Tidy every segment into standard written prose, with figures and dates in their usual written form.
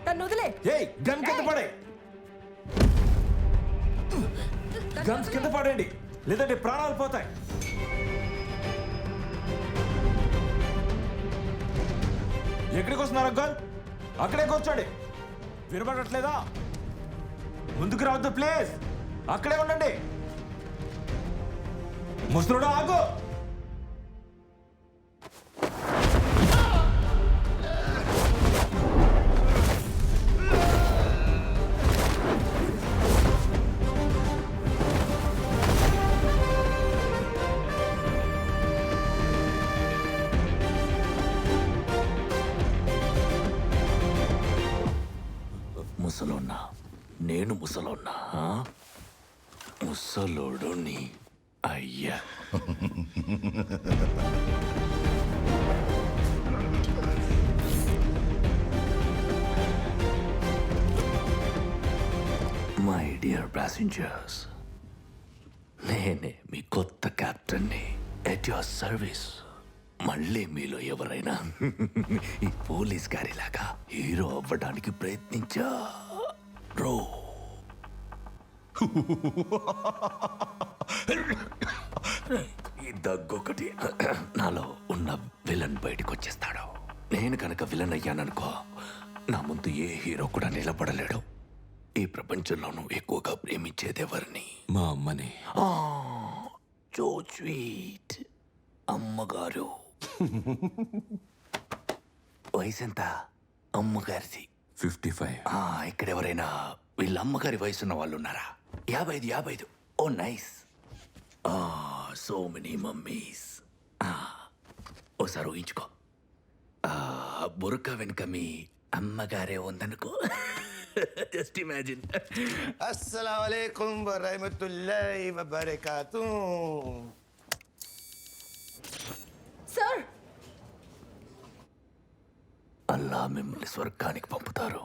తను వదిలే. ఏయ్ గన్ కింద పడే. గన్స్ కింద పడండి లేదంటే ప్రాణాలు పోతాయి. ఎక్కడికి వస్తున్నారు అంకల్? అక్కడే కూర్చోండి. వినబడట్లేదా? ముందుకు రావద్దు ప్లీజ్. అక్కడే ఉండండి. ముసలుడా ఆగు. ముసలోన్నా, నేను ముసలోన్నా. ముసలోడు నీ అయ్యా. మై డియర్ ప్యాసింజర్స్, నేనే మీ కొత్త కెప్టెన్ని. At your service. మళ్ళీ మీలో ఎవరైనా ఈ పోలీస్ గారిలాగా హీరో అవ్వడానికి ప్రయత్నించారో ఈ దగ్గొకటి నాలో ఉన్న విలన్ బయటకు వచ్చేస్తాడు. నేను కనుక విలన్ అయ్యాననుకో, నా ముందు ఏ హీరో కూడా నిలబడలేడు. ఈ ప్రపంచంలోనూ ఎక్కువగా ప్రేమించేదెవరిని? మా అమ్మని. So sweet. అమ్మగారు. వయసు ఎంత అమ్మగారిది? 55. ఇక్కడ ఎవరైనా వీళ్ళ అమ్మగారి వయసున్న వాళ్ళు ఉన్నారా? 55. ఓ నైస్. So many mummies. ఓసారి ఊహించుకో, బురక వెనుక మీ అమ్మగారే ఉందనుకో. Just imagine. అస్సలాము అలైకుం వరహ్మతుల్లాహి వబరకాతుహ్. సార్, అల్లా మిమ్మల్ని స్వర్గానికి పంపుతారు.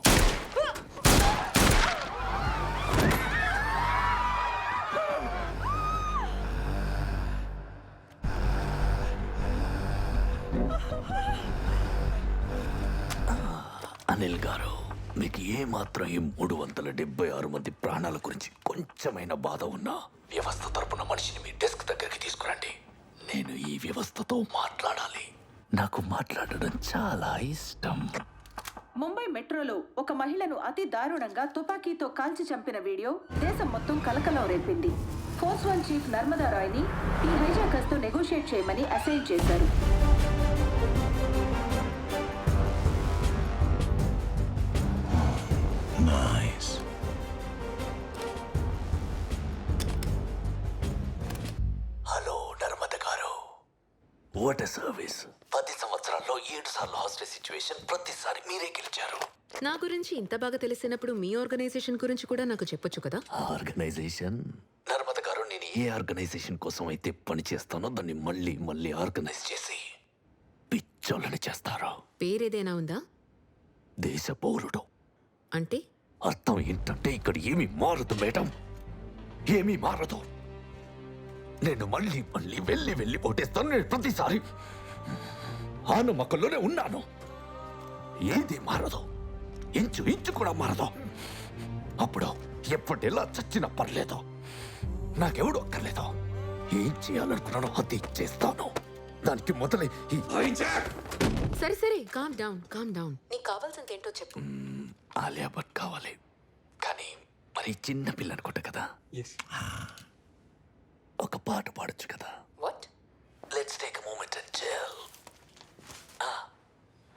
అనిల్ గారు, మీకు ఏ మాత్రం ఈ 376 మంది ప్రాణాల గురించి కొంచెమైనా బాధ ఉన్నా వ్యవస్థ తరపున మనిషిని మీ డెస్క్ దగ్గరికి తీసుకురండి. నేను ఈ వ్యవస్థతో మాట్లాడాలి. నాకు మాట్లాడడం చాలా ఇష్టం. ముంబై మెట్రోలో ఒక మహిళను అతి దారుణంగా తుపాకీతో కాల్చి చంపిన వీడియో దేశం మొత్తం కలకలం రేపింది. ఫోర్స్ 1 చీఫ్ నర్మదా రాయ్ని ఈ హైజాకర్స్ తో నెగోషియేట్ చేయమని అసైన్ చేశారు. నైస్. హలో నర్మద గారు, వాట్ ఎ సర్వీస్. 10 సంవత్సరాల్లో 7 సార్లు హాస్టల్ సిచ్యువేషన్, ప్రతిసారి మీరే గెలిచారు. నా గురించి ఇంత బాగా తెలిసినప్పుడు మీ ఆర్గనైజేషన్ గురించి కూడా నాకు చెప్పొచ్చు కదా. ఆర్గనైజేషన్? నర్మద గారు, నేను ఏ ఆర్గనైజేషన్ కోసం అయితే పని చేస్తానో దాన్ని మళ్ళీ మళ్ళీ ఆర్గనైజ్ చేసి పిచ్చోళ్ళని చేస్తారు. పేరేదైనా ఉందా? దేశ పౌరుడు. అంటే అర్థం ఏంటంటే ఇక్కడ ఏమీ మారదు మేడం, ఏమీ మారదు. నేను మళ్ళీ మళ్ళీ వెళ్ళి వెళ్ళి ఓటేస్తాను. నేను ప్రతిసారి ఆ నమ్మకంలోనే ఉన్నాను. ఏది మారదు, ఇంచు ఇంచు కూడా మారదు. అప్పుడు ఎప్పటిలా చచ్చినా పర్లేదు, నాకెవడు అక్కర్లేదు. ఏం చేయాలనుకున్నానో అది చేస్తాను. దానికి మొదలై సరే సరే, కామ్ డౌన్. నీకు కావాల్సింది ఏంటో చెప్పు. ఆలియా భట్ కావాలి, కానీ మరి చిన్న పిల్ల అనుకుంటా కదా. ఒక పాట పాడొచ్చు కదా. What? Let's take a moment and chill.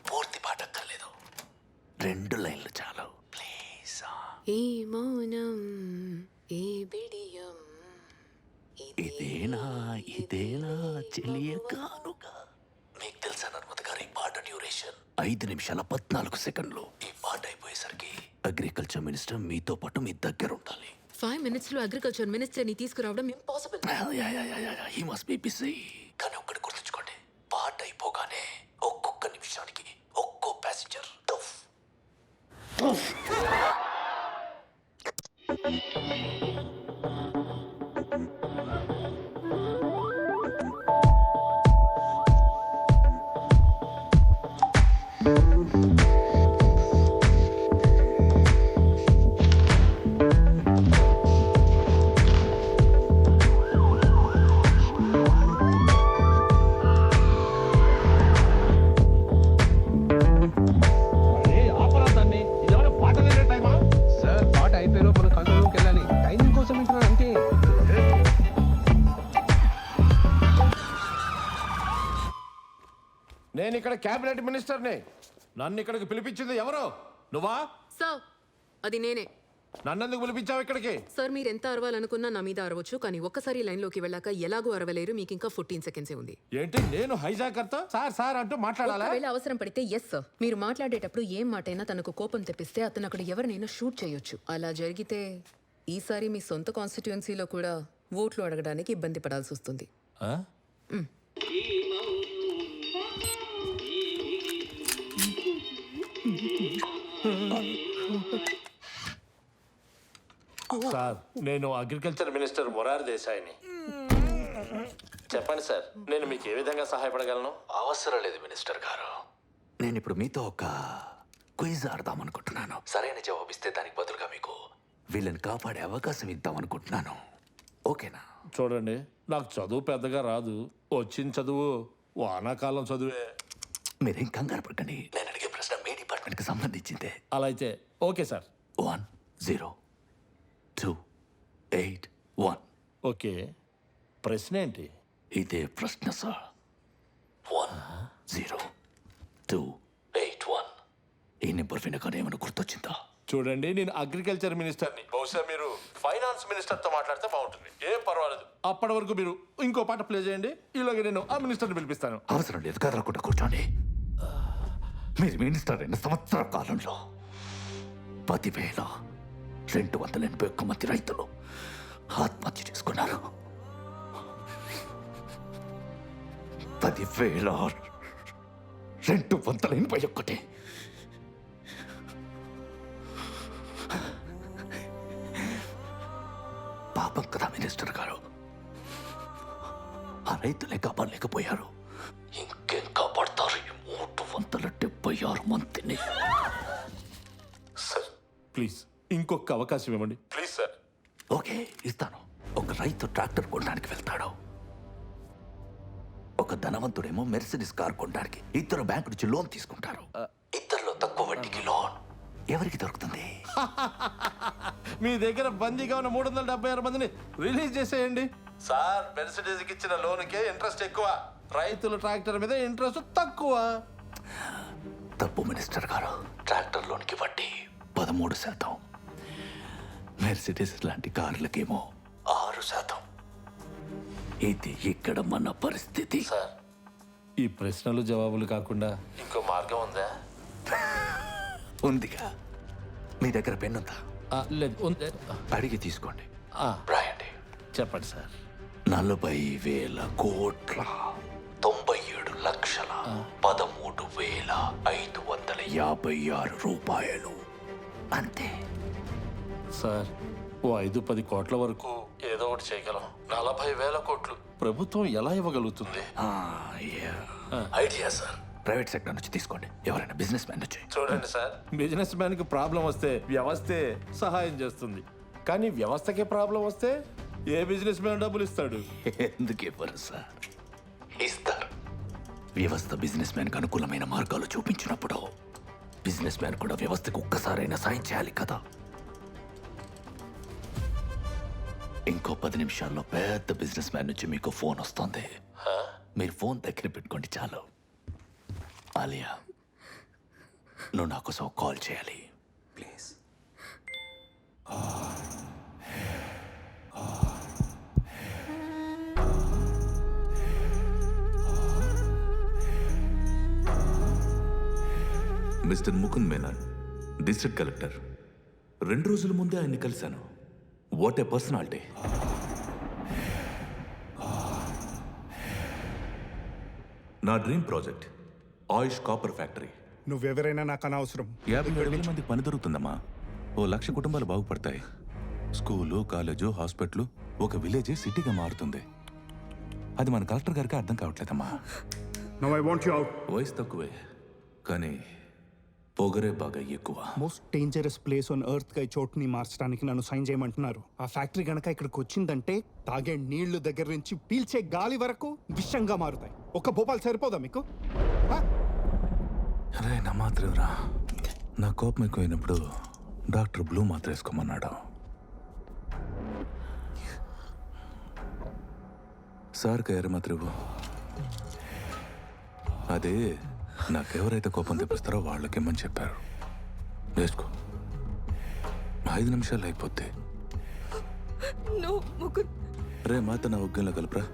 పూర్తి పాట అక్కర్లేదు, 2 లైన్లు చాలు ప్లీజ్. ఏ మౌనం ఏ బిడియం ఇదేనా చెలియ కానుక. మీకు తెలుసా నర్మద గారు, ఈ పాట డ్యూరేషన్ 5 నిమిషాల 14 సెకండ్లు. ఈ పాట అయిపోయేసరికి అగ్రికల్చర్ మినిస్టర్ మీతో పాటు మీ దగ్గర ఉండాలి. 5 minutes లో అగ్రికల్చర్ మినిస్టర్ ని తీసుకురావడం impossible. He must be busy. కానీ ఒక్కటి గుర్తుంచుకోండి, పాట అయిపోగానే ఒక్కొక్క నిమిషానికి ఒక్కో ప్యాసింజర్ టఫ్. నేను ఇక్కడ క్యాబినెట్ మినిస్టర్ని. నన్ను ఇక్కడికి పిలిపించింది ఎవరు? నువ్వా? సార్ అది నేనే. నన్నెందుకు పిలిపించావు ఇక్కడికి? సార్ మీరు ఎంత అరవాలనుకున్నా నా మీద అరవచ్చు, కానీ ఒక్కసారి లైన్లోకి వెళ్ళాక ఎలాగో అరవలేరు. మీకు ఇంకా 14 సెకండ్సే ఉంది. ఏంటి నేను హైజాకర్తో సార్ సార్ అంటూ మాట్లాడాలా? ఒకవేళ అవసరం పడితే ఎస్ సార్. మీరు మాట్లాడేటప్పుడు ఏం మాటైనా తనకు కోపం తెప్పిస్తే అతను అక్కడ ఎవరినైనా షూట్ చేయొచ్చు. అలా జరిగితే ఈసారి మీ సొంత కాన్స్టిట్యుయెన్సీలో కూడా ఓట్లు అడగడానికి ఇబ్బంది పడాల్సి వస్తుంది. ఆ? సార్ నేను అగ్రికల్చర్ మినిస్టర్ మొరార్ దేశాయిని. చెప్పండి సార్, నేను మీకు ఏ విధంగా సహాయపడగలను? అవసరం లేదు మినిస్టర్ గారు. నేను ఇప్పుడు మీతో ఒక క్విజ్ ఆడదాం అనుకుంటున్నాను. సరైన జవాబిస్తే దానికి బదులుగా మీకు వీళ్ళని కాపాడే అవకాశం ఇద్దాం అనుకుంటున్నాను. ఓకేనా? చూడండి, నాకు చదువు పెద్దగా రాదు. వచ్చిన చదువు వానాకాలం చదువే. మీరేం కంగారు పడకండి. నేను అడిగే ప్రశ్న మీ డిపార్ట్మెంట్కి సంబంధించిందే. అలా అయితే ఓకే సార్. 1028 ఓకే, ప్రశ్న ఏంటి? ఇదే ప్రశ్న సార్. 10281. ఈ నెంబర్ వినగానే ఏమైనా గుర్తొచ్చిందా? చూడండి, నేను అగ్రికల్చర్ మినిస్టర్ని. బహుశా మీరు ఫైనాన్స్ మినిస్టర్తో మాట్లాడితే బాగుంటుంది. ఏం పర్వాలేదు. అప్పటి వరకు మీరు ఇంకో పాట ప్లే చేయండి. ఈలోగా నేను ఆ మినిస్టర్ని పిలిపిస్తాను. అవసరం లేదు, కదలకుండా కూర్చోండి. మీరు మినిస్టర్ అయిన సంవత్సర కాలంలో 10,281 మంది రైతులు ఆత్మహత్య చేసుకున్నారు. 10,281. పాపం కదా మినిస్టర్ గారు. ఆ రైతులే కాపాడలేకపోయారు. ఇంకేం కాపాడతారు ఈ 376 మందిని? సార్ ప్లీజ్ ఇంకొక అవకాశం ఇవ్వండి ప్లీజ్ సార్. ఓకే, ఇస్తాను. ఒక రైతు ట్రాక్టర్ కొనడానికి వెళ్తాడు. ఒక ధనవంతుడేమో మెర్సిడీస్ కార్ కొనడానికి. ఇద్దరు బ్యాంకు నుంచి లోన్ తీసుకుంటారు. ఇద్దరిలో తక్కువ వడ్డీకి లోన్ ఎవరికి దొరుకుతుంది? మీ దగ్గర బందీగా ఉన్న 376 మందిని రిలీజ్ చేసేయండి సార్. మెర్సిడీస్కి ఇచ్చిన లోన్కే ఇంట్రెస్ట్ ఎక్కువ, రైతుల ట్రాక్టర్ మీద ఇంట్రెస్ట్ తక్కువ. తప్పు మినిస్టర్ గారు. ట్రాక్టర్ లోన్కి వడ్డీ 13%. మెర్సిడీస్ లాంటి కార్లకేమో 6%. ఇది ఇక్కడ మన పరిస్థితి. సార్ ఈ ప్రశ్నలు జవాబులు కాకుండా ఇంకో మార్గం ఉందా? ఉందిగా. మీ దగ్గర పెన్ ఉందా? లేదు, ఉంది. అడిగి తీసుకోండి. ఆ, రాయండి. చెప్పండి సార్. 40,000 కోట్ల 97,13,556 రూపాయలు అంతే. సార్ ఓ 5-10 కోట్ల వరకు ఏదో ఒకటి చేయగలం. 40,000 కోట్లు ప్రభుత్వం ఎలా ఇవ్వగలుగుతుంది? Idea sir. ప్రైవేట్ సెక్టర్ నుంచి తీసుకోండి. ఎవరైనా బిజినెస్ మ్యాన్ నుంచి. చూడండి సార్, బిజినెస్ మ్యాన్ కి ప్రాబ్లం వస్తే వ్యవస్థే సహాయం చేస్తుంది, కానీ వ్యవస్థకే ప్రాబ్లం వస్తే ఏ బిజినెస్ మ్యాన్ డబ్బులు ఇస్తాడు? ఎందుకు ఇవ్వరు సార్? ఇస్తారు. వ్యవస్థ బిజినెస్ మ్యాన్ కి అనుకూలమైన మార్గాలు చూపించినప్పుడు బిజినెస్ మ్యాన్ కూడా వ్యవస్థకు ఒక్కసారైనా సాయం చేయాలి కదా. ఇంకో 10 నిమిషాల్లో పెద్ద బిజినెస్ మ్యాన్ నుంచి మీకు ఫోన్ వస్తుంది. మీరు ఫోన్ దగ్గర పెట్టుకోండి చాలు. ఆలియా, నువ్వు నా కోసం కాల్ చేయాలి please. Mister Mukund Menon, district collector. 2 రోజుల ముందే ఆయన్ని కలిశాను. What a personality. నా dream project Ayush copper factory. నువ్వెవరైనా నాకు అనవసరం. 57,000 మందికి పని దొరుకుతుందమ్మా. 1,00,000 కుటుంబాలు బాగుపడతాయి. స్కూలు, కాలేజు, హాస్పిటల్, ఒక విలేజ్ సిటీగా మారుతుంది. అది మన కలెక్టర్ గారికి అర్థం కావట్లేదమ్మా. No I want you out. వయసు తక్కువే, కానీ పొగరే బాగా ఎక్కువ. Most dangerous place on earth గా ఈ చోటుని మార్చడానికి నన్ను సైన్ చేయమంటున్నారు. ఆ ఫ్యాక్టరీ గనక ఇక్కడికి వచ్చిందంటే తాగే నీళ్లు దగ్గర నుంచి పీల్చే గాలి వరకు విషంగా మారుతాయి. ఒక భోపాల్ సరిపోదా మీకు? అరే నా మాత్రరా, నా కోపం ఎక్కువైనప్పుడు డాక్టర్ బ్లూ మాత్ర వేసుకోమన్నాడు. సార్ ఎర్ర మాత్ర ఇవ్వు. అదే నాకెవరైతే కోపం తెప్పిస్తారో వాళ్ళకేమని చెప్పారు. వేసుకో, 5 నిమిషాలు అయిపోద్ది. నో ముకుంద్. రే మాత నా ఉగ్గంలో కలుపురా.